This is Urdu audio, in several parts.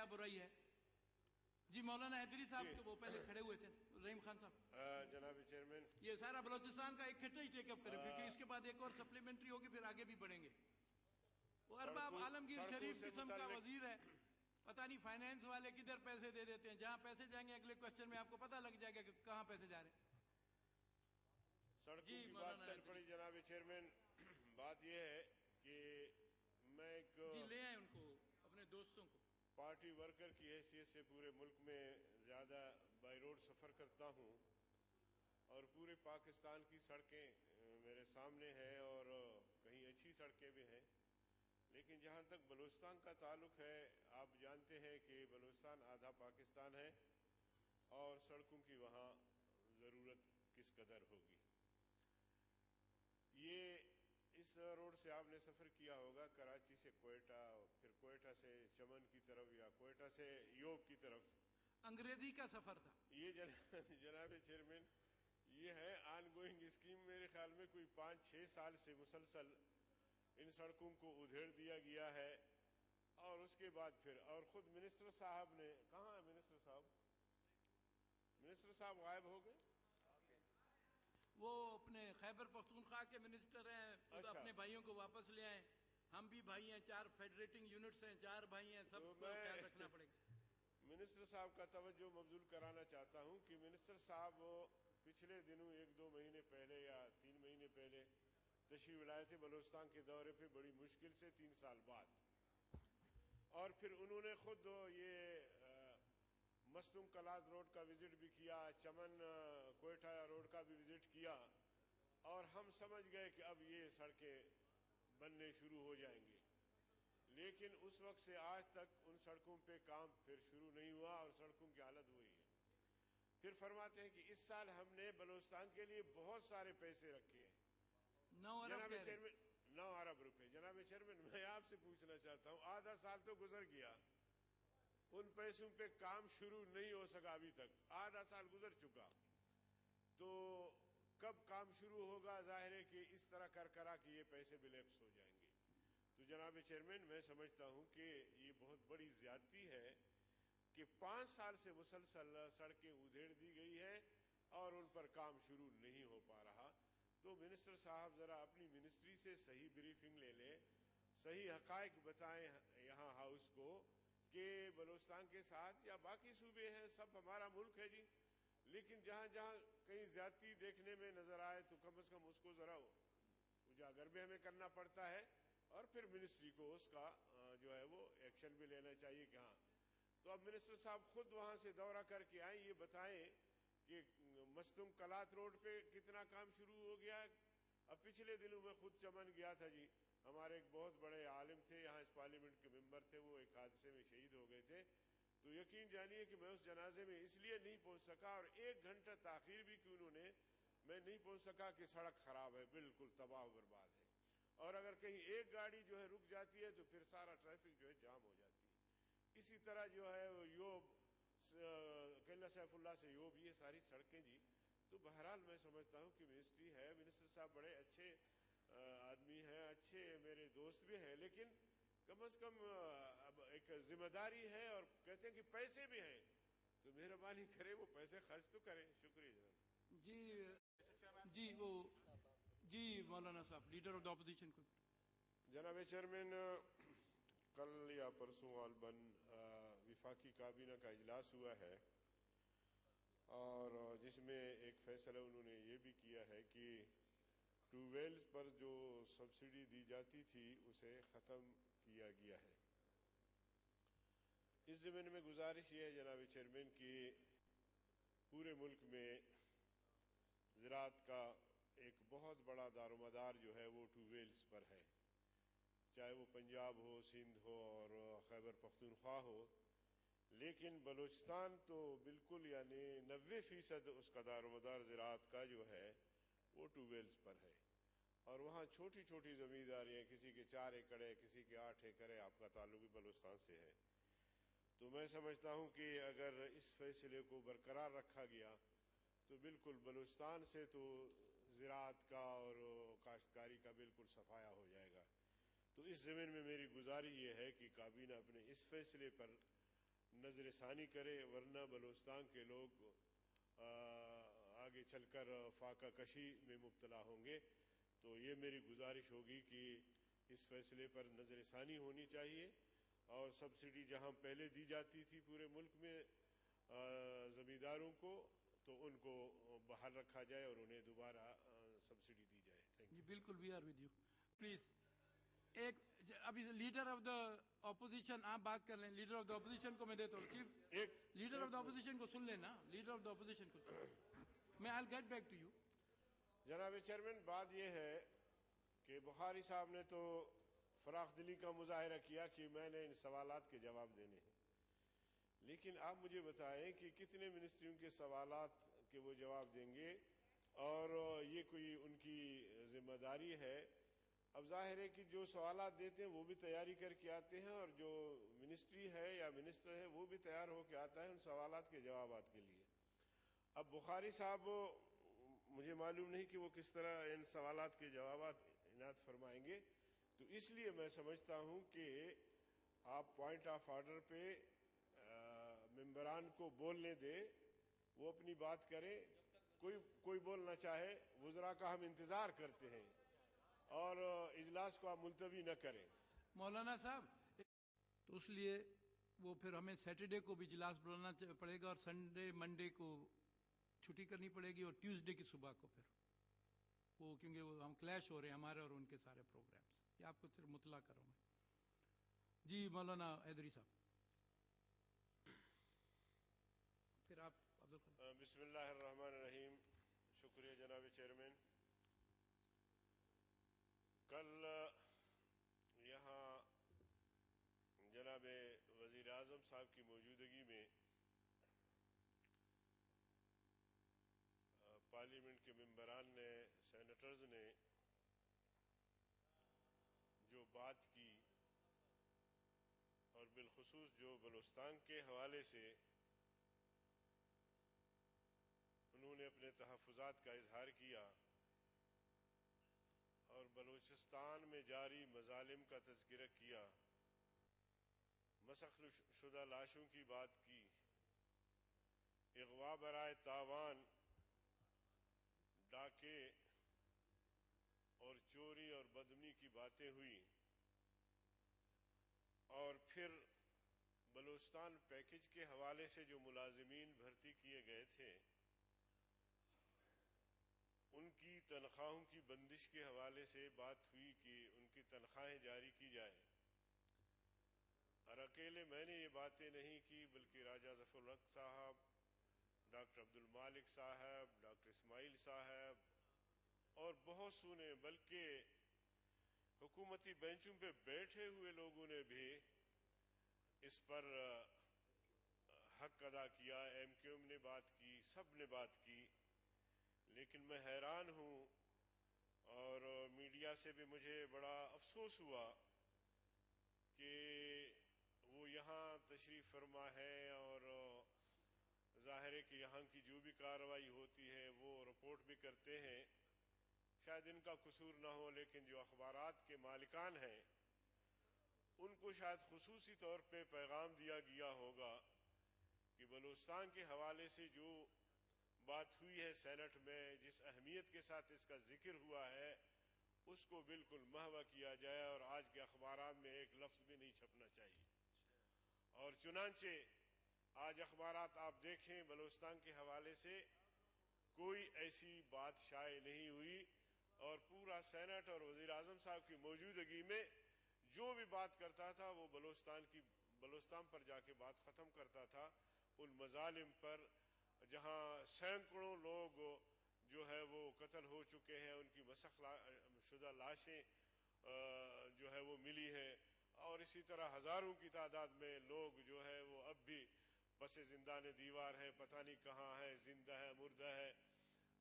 برائی ہے؟ جی مولانا حیدری صاحب وہ پہلے کھڑے ہوئے تھے، رحیم خان صاحب۔ جناب چیئرمین، یہ سارا بلوچستان کا ایک کھٹا ہی ٹیک اپ کرے، کیونکہ اس کے بعد ایک اور سپلیمنٹری ہوگی، پھر آگے بھی بڑھیں گے۔ وہ ارباب عالمگیر شریف قسم کا وزیر ہے، پتہ نہیں فائنینس والے کدھر پیسے دے دیتے ہیں، جہاں پیسے جائیں گے اگلے کوسچن میں آپ کو پتہ لگ جائے گا کہ کہاں پیسے جا رہے ہیں۔ سڑکوں کی بات چل پڑی جناب چیئرمین۔ بات یہ ہے کہ میں ایک جی لے آئیں ان کو، اپنے دوستوں کو۔ پارٹی ورکر کی حیثیت سے پورے ملک میں زیادہ بائی روڈ سفر کرتا ہوں، اور پورے پاکستان کی سڑکیں میرے سامنے ہیں، اور کہیں اچھی سڑکیں بھی ہیں، لیکن جہاں تک بلوچستان کا تعلق ہے، آپ جانتے ہیں کہ بلوچستان آدھا پاکستان ہے، اور سڑکوں کی وہاں ضرورت کس قدر ہوگی۔ یہ اس روڈ سے آپ نے سفر کیا ہوگا، کراچی سے کوئٹہ، پھر کوئٹہ سے چمن کی طرف، یا کوئٹہ سے یوب کی طرف۔ انگریزی کا سفر تھا یہ جناب چیئرمین، یہ ہے آن گوئنگ اسکیم۔ میرے خیال میں کوئی 5-6 سال سے مسلسل ان سڑکوں کو ادھیڑ دیا گیا ہے، اور اس کے بعد پھر، اور خود منسٹر صاحب نے، کہاں ہے منسٹر صاحب؟ منسٹر صاحب غائب ہو گئے۔ وہ اپنے خیبر پختونخوا کے منسٹر ہیں، اپنے بھائیوں کو واپس لے آئیں۔ ہم بھی بھائی ہیں، 4 فیڈریٹنگ یونٹس ہیں، 4 بھائی ہیں، سب کو خیال رکھنا پڑے گا۔ منسٹر صاحب کا توجہ مبذول کرانا چاہتا ہوں کہ منسٹر صاحب پچھلے دنوں 1-2 مہینے پہلے یا 3 مہینے پہلے تشریف لائے تھے بلوچستان کے دورے پہ، بڑی مشکل سے 3 سال بعد، اور پھر انہوں نے خود یہ مستنگ کلات روڈ کا وزٹ بھی کیا، چمن کوئٹہ روڈ کا بھی وزٹ کیا، اور ہم سمجھ گئے کہ اب یہ سڑکیں بننے شروع ہو جائیں گی، لیکن اس وقت سے آج تک ان سڑکوں پہ کام پھر شروع نہیں ہوا، اور سڑکوں کی حالت وہی ہے۔ پھر فرماتے ہیں کہ اس سال ہم نے بلوچستان کے لیے بہت سارے پیسے رکھے ہیں۔ 9 ارب جناب کہہ رہے چیئرمین، 9 ارب روپے۔ جناب چیئرمین، میں آپ سے پوچھنا چاہتا ہوں، آدھا سال تو گزر گیا، ان پیسوں پہ کام شروع نہیں ہو سکا ابھی تک، آدھا سال گزر چکا، تو کب کام شروع ہوگا؟ ظاہر ہے کہ اس طرح کرا کہ یہ پیسے بھی لیپس ہو جائیں گے۔ تو جناب چیئرمین، میں سمجھتا ہوں کہ یہ بہت بڑی زیادتی ہے کہ 5 سال سے مسلسل سڑکیں ادھیڑ دی گئی ہے اور ان پر کام شروع نہیں ہو پا رہا۔ تو منسٹر صاحب ذرا اپنی منسٹری سے صحیح بریفنگ لے لیں، صحیح حقائق بتائیں یہاں ہاؤس کو کہ بلوچستان کے ساتھ، یا باقی صوبے ہیں، سب ہمارا ملک ہے جی، لیکن جہاں جہاں کہیں زیادتی دیکھنے میں نظر آئے تو کم از کم اس کو ذرا اجاگر بھی ہمیں کرنا پڑتا ہے، اور پھر منسٹری کو اس کا جو ہے وہ ایکشن بھی لینا چاہیے کہ ہاں۔ تو اب منسٹر صاحب خود وہاں سے دورہ کر کے آئیں، یہ بتائیں کہ مستنگ کلات روڈ پہ کتنا کام شروع ہو گیا۔ اب پچھلے دنوں میں خود چمن گیا تھا جی، ہمارے ایک بہت بڑے عالم تھے یہاں، اس پارلیمنٹ کے ممبر تھے، وہ ایک حادثے میں شہید ہو گئے تھے، تو یقین جانیے کہ میں اس جنازے میں اس لیے نہیں پہنچ سکا، اور 1 گھنٹہ تاخیر بھی کی انہوں نے، میں نہیں پہنچ سکا کہ سڑک خراب ہے، بالکل تباہ و برباد ہے، اور اگر کہیں ایک گاڑی جو ہے رک جاتی ہے تو پھر سارا ٹریفک جو ہے جام ہو جاتی ہے۔ اسی طرح جو ہے یوب کیلا سیف اللہ سے یوب، یہ ساری سڑکیں جی، تو بہرحال میں سمجھتا ہوں کہ منسٹری ہے، منسٹر صاحب بڑے اچھے آدمی ہیں، اچھے میرے دوست بھی ہیں، لیکن کم از کم اب ایک ذمہ داری ہے، اور کہتے ہیں کہ پیسے بھی ہیں، تو مہربانی کرے وہ پیسے خرچ تو کریں۔ شکریہ جناب۔ جی مولانا صاحب، لیڈر آف دا اپوزیشن کو۔ جناب چیئرمین، کل یا پرسوں غالباً وفاقی کابینہ کا اجلاس ہوا ہے، اور جس میں ایک فیصلہ انہوں نے یہ بھی کیا ہے کہ ٹیوب ویلز پر جو سبسڈی دی جاتی تھی اسے ختم کیا گیا ہے۔ اس ضمن میں گزارش یہ ہے جناب چیئرمین کہ پورے ملک میں زراعت کا ایک بہت بڑا دارومدار جو ہے وہ ٹیوب ویلز پر ہے، چاہے وہ پنجاب ہو، سندھ ہو اور خیبر پختونخوا ہو، لیکن بلوچستان تو بالکل یعنی 90% اس کا دارومدار زراعت کا جو ہے وہ ٹیوب ویلز پر ہے، اور وہاں چھوٹی چھوٹی زمینداریاں، کسی کے 4 ایکڑ ہے، کسی کے 8 ایکڑ ہے، آپ کا تعلق بھی بلوچستان سے ہے۔ تو میں سمجھتا ہوں کہ اگر اس فیصلے کو برقرار رکھا گیا تو بالکل بلوچستان سے تو زراعت کا اور کاشتکاری کا بالکل صفایا ہو جائے گا۔ تو اس زمین میں میری گزارش یہ ہے کہ کابینہ اپنے اس فیصلے پر نظر ثانی کرے، ورنہ بلوچستان کے لوگ آگے چل کر فاقہ کشی میں مبتلا ہوں گے۔ تو یہ میری گزارش ہوگی کہ اس فیصلے پر نظر ثانی ہونی چاہیے، اور سبسڈی جہاں پہلے دی جاتی تھی پورے ملک میں زمینداروں کو، تو ان کو بحال رکھا جائے اور انہیں دوبارہ سبسڈی دی جائے۔ جی بالکل، we are with you, please. ایک ابھی لیڈر آف دا اپوزیشن آپ بات کر لیں، لیڈر آف دا اپوزیشن کو میں دیتا ہوں۔ Chief leader of the opposition کو سن لینا، لیڈر آف دا اپوزیشن کو میں I get back to you. جناب چیئرمین، بات یہ ہے کہ بخاری صاحب نے تو فراخ دلی کا مظاہرہ کیا کہ میں نے ان سوالات کے جواب دینے ہیں، لیکن آپ مجھے بتائیں کہ کتنے منسٹریوں کے سوالات کے وہ جواب دیں گے، اور یہ کوئی ان کی ذمہ داری ہے؟ اب ظاہر ہے کہ جو سوالات دیتے ہیں وہ بھی تیاری کر کے آتے ہیں، اور جو منسٹری ہے یا منسٹر ہے وہ بھی تیار ہو کے آتا ہے ان سوالات کے جوابات کے لیے۔ اب بخاری صاحب مجھے معلوم نہیں کہ وہ کس طرح ان سوالات کے جوابات عنایت فرمائیں گے، تو اس لیے میں سمجھتا ہوں کہ آپ پوائنٹ آف آرڈر پہ ممبران کو بولنے دیں، وہ اپنی بات کریں، کوئی بولنا چاہے، وزراء کا ہم انتظار کرتے ہیں، اور اجلاس کو آپ ملتوی نہ کریں۔ مولانا صاحب، تو اس لیے وہ پھر ہمیں سیٹرڈے کو بھی اجلاس بلانا پڑے گا، اور سنڈے منڈے کو چھٹی کرنی پڑے گی، اور ٹیوزڈے کی صبح کو پھر وہ، کیونکہ وہ ہم کلیش ہو رہے ہیں ہمارے اور ان کے سارے پروگرامز، یہ آپ کو صرف مطلع کروں میں۔ جی مولانا حیدری صاحب، پھر آپ بسم اللہ الرحمن الرحیم۔ شکریہ جناب چیئرمین۔ کل یہاں جناب وزیر اعظم صاحب کی موجودگی میں پارلیمنٹ کے ممبران نے، سینیٹرز نے جو بات کی، اور بالخصوص جو بلوچستان کے حوالے سے انہوں نے اپنے تحفظات کا اظہار کیا، اور بلوچستان میں جاری مظالم کا تذکرہ کیا، مسخ شدہ لاشوں کی بات کی، اغوا برائے تاوان، ڈاکے اور چوری اور بدمنی کی باتیں ہوئی، اور پھر بلوچستان پیکج کے حوالے سے جو ملازمین بھرتی کیے گئے تھے ان کی تنخواہوں کی بندش کے حوالے سے بات ہوئی کہ ان کی تنخواہیں جاری کی جائیں۔ اور اکیلے میں نے یہ باتیں نہیں کی، بلکہ راجہ ظفر الحق صاحب، ڈاکٹر عبد المالک صاحب، ڈاکٹر اسماعیل صاحب اور بہت سنے، بلکہ حکومتی بینچوں پہ بیٹھے ہوئے لوگوں نے بھی اس پر حق ادا کیا، ایم کیو ایم نے بات کی، سب نے بات کی۔ لیکن میں حیران ہوں، اور میڈیا سے بھی مجھے بڑا افسوس ہوا کہ وہ یہاں تشریف فرما ہے، اور ظاہر ہے کہ یہاں کی جو بھی کارروائی ہوتی ہے وہ رپورٹ بھی کرتے ہیں، شاید ان کا قصور نہ ہو، لیکن جو اخبارات کے مالکان ہیں ان کو شاید خصوصی طور پہ پیغام دیا گیا ہوگا کہ بلوچستان کے حوالے سے جو بات ہوئی ہے سینٹ میں، جس اہمیت کے ساتھ اس کا ذکر ہوا ہے، اس کو بالکل محو کیا جائے، اور آج کے اخبارات میں ایک لفظ بھی نہیں چھپنا چاہیے۔ اور چنانچہ آج اخبارات آپ دیکھیں بلوچستان کے حوالے سے کوئی ایسی بات شائع نہیں ہوئی، اور پورا سینٹ اور وزیر اعظم صاحب کی موجودگی میں جو بھی بات کرتا تھا وہ بلوچستان پر جا کے بات ختم کرتا تھا، ان مظالم پر، جہاں سینکڑوں لوگ جو ہے وہ قتل ہو چکے ہیں، ان کی مسخ شدہ لاشیں جو ہے وہ ملی ہیں، اور اسی طرح ہزاروں کی تعداد میں لوگ جو ہے وہ اب بھی پس زندان دیوار ہے، پتہ نہیں کہاں ہے، زندہ ہے، مردہ ہے۔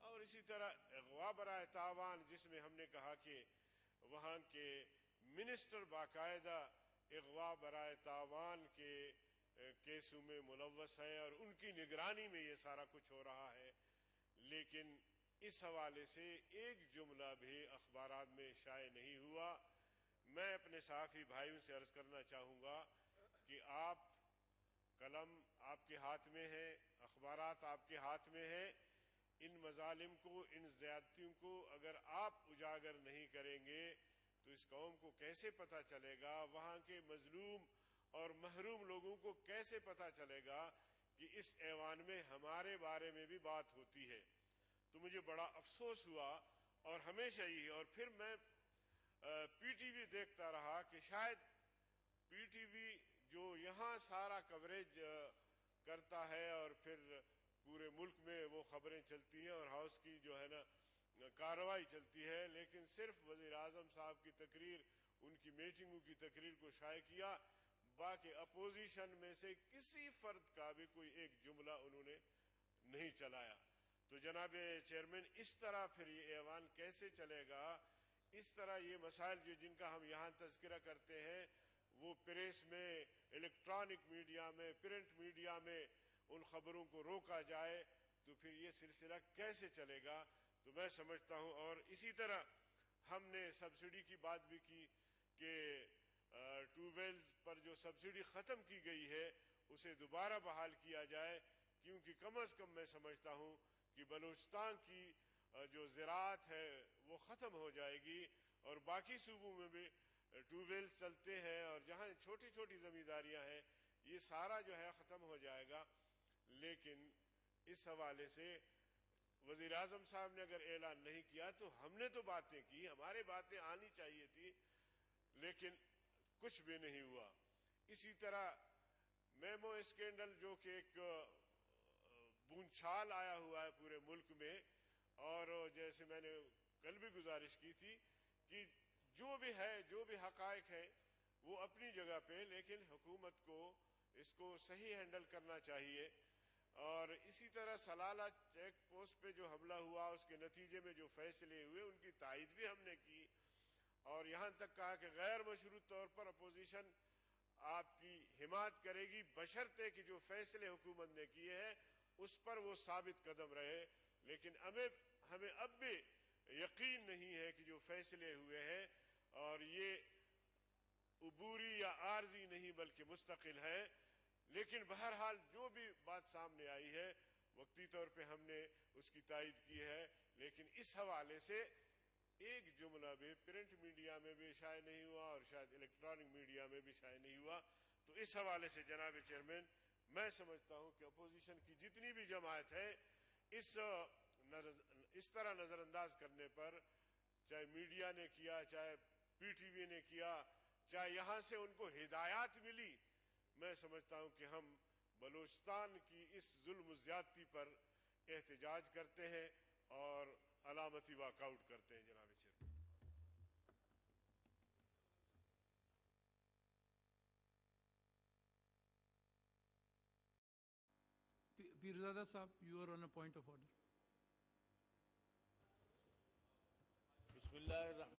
اور اسی طرح اغوا برائے تاوان، جس میں ہم نے کہا کہ وہاں کے منسٹر باقاعدہ اغوا برائے تاوان کے کیسوں میں ملوث ہیں، اور ان کی نگرانی میں یہ سارا کچھ ہو رہا ہے، لیکن اس حوالے سے ایک جملہ بھی اخبارات میں شائع نہیں ہوا۔ میں اپنے صحافی بھائیوں سے عرض کرنا چاہوں گا کہ آپ کا قلم آپ کے ہاتھ میں ہے، اخبارات آپ کے ہاتھ میں ہیں. ان مظالم کو، ان زیادتیوں کو اگر آپ اجاگر نہیں کریں گے تو اس قوم کو کیسے پتہ چلے گا، وہاں کے مظلوم اور محروم لوگوں کو کیسے پتہ چلے گا کہ اس ایوان میں ہمارے بارے میں بھی بات ہوتی ہے. تو مجھے بڑا افسوس ہوا، اور ہمیشہ ہی، اور پھر میں پی ٹی وی دیکھتا رہا کہ شاید پی ٹی وی جو یہاں سارا کوریج کرتا ہے اور پھر پورے ملک میں وہ خبریں چلتی ہیں اور ہاؤس کی جو ہے نا کارروائی چلتی ہے، لیکن صرف وزیر اعظم صاحب کی تقریر، ان کی میٹنگوں کی تقریر کو شائع کیا، باقی اپوزیشن میں سے کسی فرد کا بھی کوئی ایک جملہ انہوں نے نہیں چلایا. تو جناب چیئرمین، اس طرح پھر یہ ایوان کیسے چلے گا؟ اس طرح یہ مسائل جن کا ہم یہاں تذکرہ کرتے ہیں وہ پریس میں، الیکٹرانک میڈیا میں، پرنٹ میڈیا میں ان خبروں کو روکا جائے تو پھر یہ سلسلہ کیسے چلے گا؟ تو میں سمجھتا ہوں. اور اسی طرح ہم نے سبسڈی کی بات بھی کی کہ ٹیوب ویلز پر جو سبسڈی ختم کی گئی ہے اسے دوبارہ بحال کیا جائے، کیونکہ کم از کم میں سمجھتا ہوں کہ بلوچستان کی جو زراعت ہے وہ ختم ہو جائے گی، اور باقی صوبوں میں بھی ٹیوب ویلز چلتے ہیں اور جہاں چھوٹی چھوٹی زمینداریاں ہیں یہ سارا جو ہے ختم ہو جائے گا. لیکن اس حوالے سے وزیر اعظم صاحب نے اگر اعلان نہیں کیا تو ہم نے تو باتیں کی، ہماری باتیں آنی چاہیے تھی، لیکن کچھ بھی نہیں ہوا. اسی طرح میمو اسکینڈل جو کہ ایک بونچھال آیا ہوا ہے پورے ملک میں، اور جیسے میں نے کل بھی گزارش کی تھی کہ جو بھی ہے، جو بھی حقائق ہے وہ اپنی جگہ پہ، لیکن حکومت کو اس کو صحیح ہینڈل کرنا چاہیے. اور اسی طرح سلالہ چیک پوسٹ پہ جو حملہ ہوا اس کے نتیجے میں جو فیصلے ہوئے ان کی تائید بھی ہم نے کی، اور یہاں تک کہا کہ غیر مشروط طور پر اپوزیشن آپ کی حمایت کرے گی بشرطے کہ جو فیصلے حکومت نے کیے ہیں اس پر وہ ثابت قدم رہے. لیکن ہمیں اب بھی یقین نہیں ہے کہ جو فیصلے ہوئے ہیں اور یہ عبوری یا عارضی نہیں بلکہ مستقل ہے. لیکن بہرحال جو بھی بات سامنے آئی ہے وقتی طور پہ ہم نے اس کی تائید کی ہے، لیکن اس حوالے سے ایک جملہ بھی پرنٹ میڈیا میں بھی شائع نہیں ہوا اور شاید الیکٹرانک میڈیا میں بھی شائع نہیں ہوا. تو اس حوالے سے جناب چیئرمین، میں سمجھتا ہوں کہ اپوزیشن کی جتنی بھی جماعت ہے اس طرح نظر انداز کرنے پر، چاہے میڈیا نے کیا، چاہے پی ٹی وی نے کیا، چاہے یہاں سے ان کو ہدایات ملی، میں سمجھتا ہوں کہ ہم بلوچستان کی اس ظلم و زیادتی پر احتجاج کرتے ہیں اور علامتی واک آؤٹ کرتے ہیں. جناب چیئرمین، پیرزادہ صاحب، you are on a point of order. بسم اللہ الرحمن